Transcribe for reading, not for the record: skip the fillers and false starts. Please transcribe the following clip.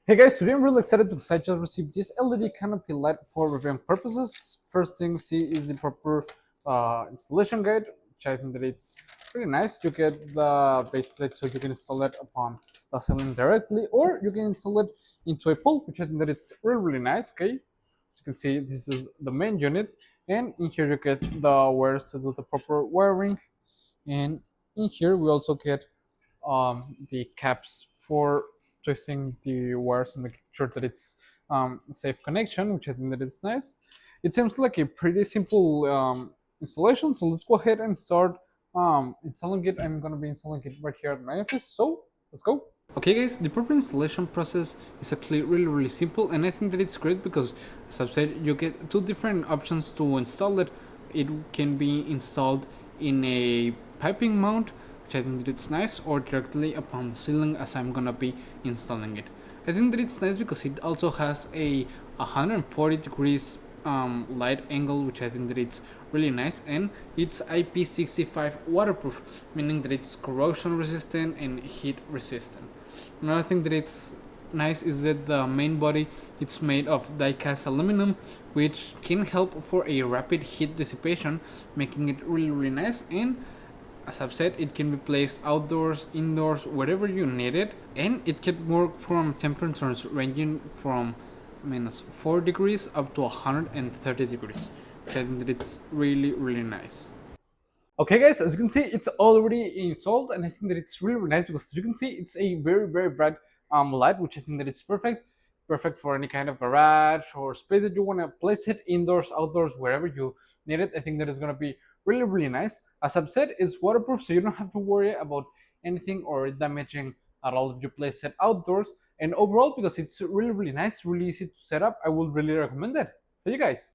Hey guys, today I'm really excited because I just received this LED canopy light for reviewing purposes. First thing we see is the proper installation guide, which I think that it's pretty nice. You get the base plate so you can install it upon the ceiling directly, or you can install it into a pole, which I think that it's really nice. Okay, so you can see this is the main unit, and in here you get the wires to do the proper wiring, and in here we also get the caps for twisting the wires and making sure that it's a safe connection, which I think that is nice. It seems like a pretty simple installation, so let's go ahead and start installing it. I'm going to be installing it right here at my office, so let's go. Okay guys, the proper installation process is actually really simple, and I think that it's great because, as I've said, you get two different options to install it. It can be installed in a piping mount, which I think that it's nice, or directly upon the ceiling as I'm gonna be installing it. I think that it's nice because it also has a 140 degrees light angle, which I think that it's really nice, and it's IP65 waterproof, meaning that it's corrosion resistant and heat resistant. Another thing that it's nice is that the main body it's made of die-cast aluminum, which can help for a rapid heat dissipation, making it really nice. And as I've said, it can be placed outdoors, indoors, wherever you need it, and it can work from temperatures ranging from -4 degrees up to 130 degrees. I think that it's really nice. Okay guys, as you can see, it's already installed, and I think that it's really nice because you can see it's a very bright light, which I think that it's perfect for any kind of garage or space that you want to place it, indoors, outdoors, wherever you need it. I think that it's going to be really nice. As I've said, it's waterproof, so you don't have to worry about anything or damaging at all if you place it outdoors. And overall, because it's really nice, really easy to set up, I would really recommend it. See you guys.